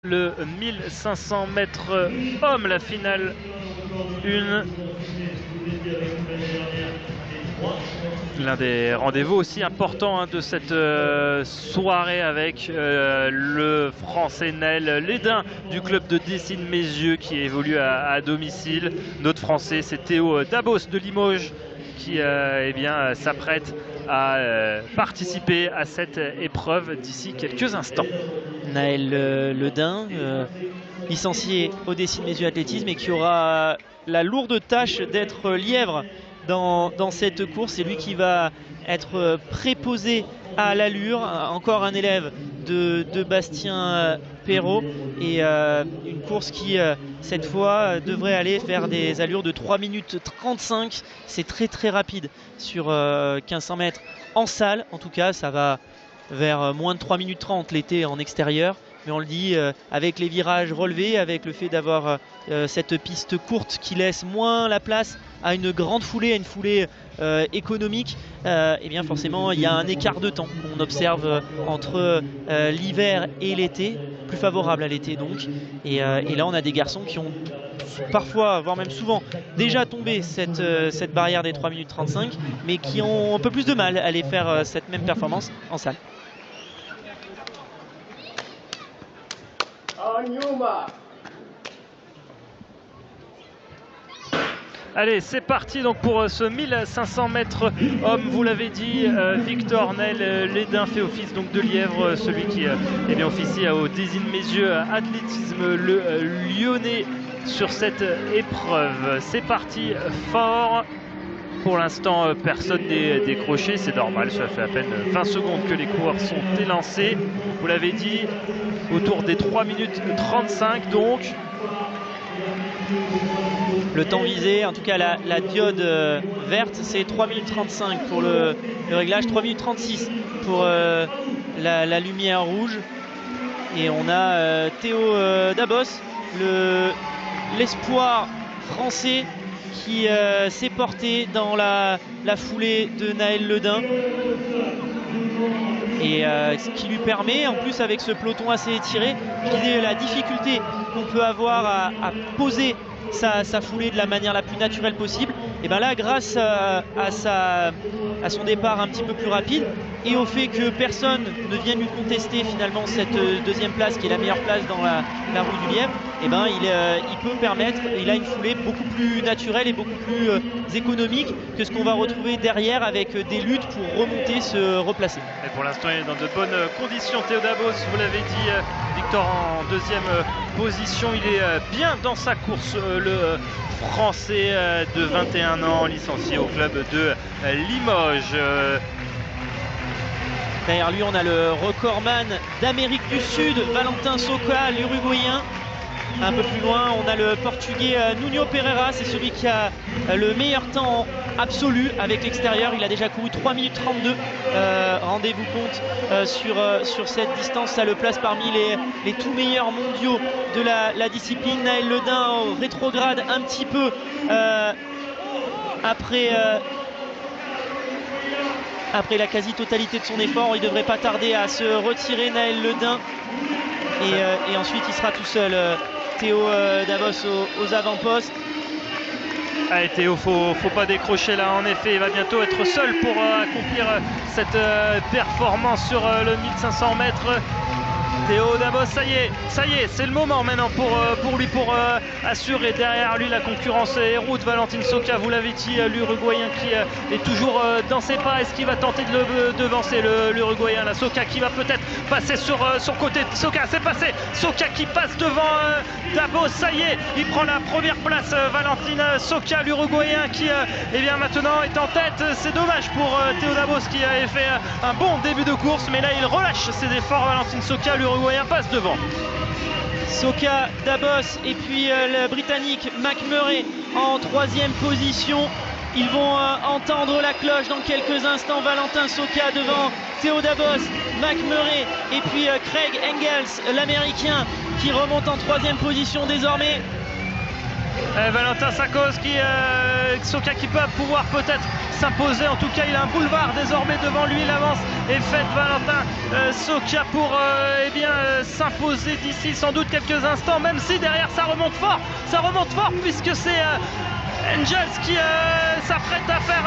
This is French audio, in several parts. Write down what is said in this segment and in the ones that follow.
Le 1500 mètres hommes, la finale 1. L'un des rendez-vous aussi importants de cette soirée avec le français Naël Lédin du club de Dessines-Meyzieu qui évolue à domicile. Notre français, c'est Théo Dabos de Limoges qui s'apprête à participer à cette épreuve d'ici quelques instants. Naël Lédin, licencié au Dessines-Meyzieu athlétisme et qui aura la lourde tâche d'être lièvre dans cette course. C'est lui qui va être préposé à l'allure, encore un élève de Bastien Perrault, et une course qui cette fois devrait aller faire des allures de 3 minutes 35. C'est très rapide sur 1500 mètres en salle. En tout cas, ça va vers moins de 3 minutes 30 l'été en extérieur, mais on le dit, avec les virages relevés, avec le fait d'avoir cette piste courte qui laisse moins la place à une grande foulée, à une foulée économique, et bien forcément il y a un écart de temps qu'on observe entre l'hiver et l'été, plus favorable à l'été donc, et là on a des garçons qui ont parfois, voire même souvent, déjà tombé cette barrière des 3 minutes 35, mais qui ont un peu plus de mal à aller faire cette même performance en salle. Allez, c'est parti donc pour ce 1500 mètres hommes, vous l'avez dit, Victor Naël Lédin fait office donc de lièvre, celui qui officie au Dessines-Meyzieu athlétisme, le lyonnais sur cette épreuve. C'est parti fort. Pour l'instant, personne n'est décroché, c'est normal, ça fait à peine 20 secondes que les coureurs sont élancés. Vous l'avez dit, autour des 3 minutes 35 donc. Le temps visé, en tout cas la diode verte, c'est 3 minutes 35 pour le réglage, 3 minutes 36 pour la lumière rouge. Et on a Théo Dabos, l'espoir français qui s'est porté dans la foulée de Naël Lédin. Et ce qui lui permet, en plus avec ce peloton assez étiré, je disais la difficulté qu'on peut avoir à poser sa foulée de la manière la plus naturelle possible. Et bien là, grâce à son départ un petit peu plus rapide et au fait que personne ne vienne lui contester finalement cette deuxième place qui est la meilleure place dans la roue du lièvre, et ben il peut permettre, il a une foulée beaucoup plus naturelle et beaucoup plus économique que ce qu'on va retrouver derrière avec des luttes pour remonter, se replacer. Et pour l'instant il est dans de bonnes conditions, Théo Dabos, vous l'avez dit, Victor en deuxième position, il est bien dans sa course, le français de 21 ans, licencié au club de Limoges. Derrière lui, on a le recordman d'Amérique du Sud, Valentin Soca, l'Uruguayen. Un peu plus loin, on a le Portugais Nuno Pereira, c'est celui qui a le meilleur temps absolu avec l'extérieur. Il a déjà couru 3 minutes 32. Rendez-vous compte sur cette distance, ça le place parmi les tout meilleurs mondiaux de la discipline. Naël Lédin rétrograde un petit peu après la quasi-totalité de son effort. Il ne devrait pas tarder à se retirer, Naël Lédin. Et ensuite, il sera tout seul, Théo Dabos aux avant-postes. Allez Théo, faut pas décrocher là, en effet, il va bientôt être seul pour accomplir cette performance sur le 1500 mètres. Théo Dabos, ça y est, c'est le moment maintenant pour lui, pour assurer derrière lui la concurrence et route. Valentine Soca, vous l'avez dit, l'Uruguayen qui est toujours dans ses pas. Est-ce qu'il va tenter de le devancer, l'Uruguayen? La Soca qui va peut-être passer sur son côté. Soca, c'est passé. Soca qui passe devant Dabos, ça y est, il prend la première place. Valentine Soca, l'Uruguayen qui maintenant est en tête. C'est dommage pour Théo Dabos qui avait fait un bon début de course, mais là il relâche ses efforts. Valentine Soca, l'Uruguayen passe devant. Soca, Dabos et puis le Britannique McMurray en troisième position. Ils vont entendre la cloche dans quelques instants. Valentin Soca devant Théo Dabos, McMurray et puis Craig Engels, l'Américain, qui remonte en troisième position désormais. Valentin Sakos Soka qui peut pouvoir peut-être s'imposer. En tout cas, il a un boulevard désormais devant lui. L'avance est faite. Valentin Soka pour s'imposer d'ici sans doute quelques instants, même si derrière ça remonte fort puisque c'est Angels qui s'apprête à faire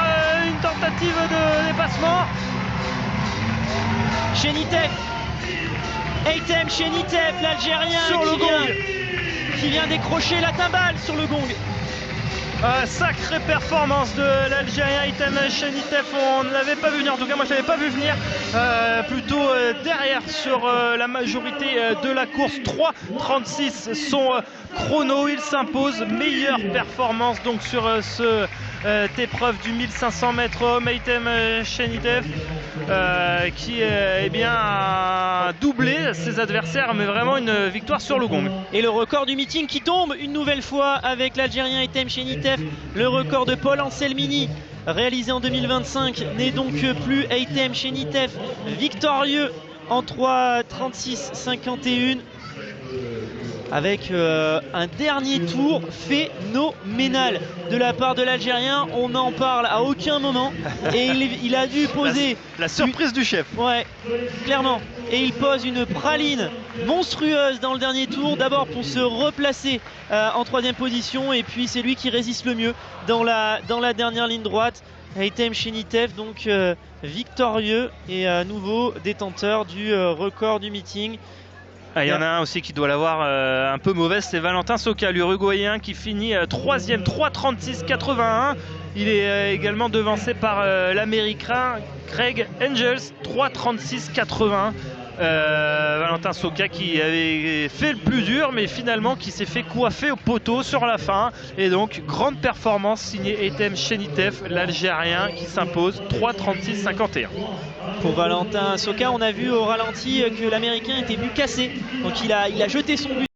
une tentative de dépassement. Chenitef, Eytem Chenitef, l'Algérien sur le gong, qui vient décrocher la timbale sur le gong. Sacrée performance de l'Algérien Eytem Chenitef. On ne l'avait pas vu venir, en tout cas moi je ne l'avais pas vu venir, plutôt derrière sur la majorité de la course. 3,36 son chrono, il s'impose. Meilleure performance donc sur cette épreuve du 1500 mètres homme. Eytem Chenitef qui a doublé ses adversaires, mais vraiment une victoire sur le gong. Et le record du meeting qui tombe une nouvelle fois avec l'Algérien Eytem Chenitef. Le record de Paul Anselmini réalisé en 2025 n'est donc plus. Eytem Chenitef victorieux en 3,36,51 avec un dernier tour phénoménal de la part de l'Algérien. On n'en parle à aucun moment et il a dû poser la surprise du chef. Ouais, clairement. Et il pose une praline monstrueuse dans le dernier tour, d'abord pour se replacer en 3e position, et puis c'est lui qui résiste le mieux dans la dernière ligne droite. Eytem Chenitef donc victorieux et à nouveau détenteur du record du meeting. Il y en a un aussi qui doit l'avoir un peu mauvaise, c'est Valentin Soka, l'Uruguayen, qui finit 3e, 3,36,81. Il est également devancé par l'Américain Craig Angels, 3,36,81. Valentin Soka qui avait fait le plus dur, mais finalement qui s'est fait coiffer au poteau sur la fin. Et donc grande performance signée Eytem Chenitef, l'Algérien, qui s'impose 3,36,51. Pour Valentin Soka, on a vu au ralenti que l'Américain était but cassé, donc il a jeté son but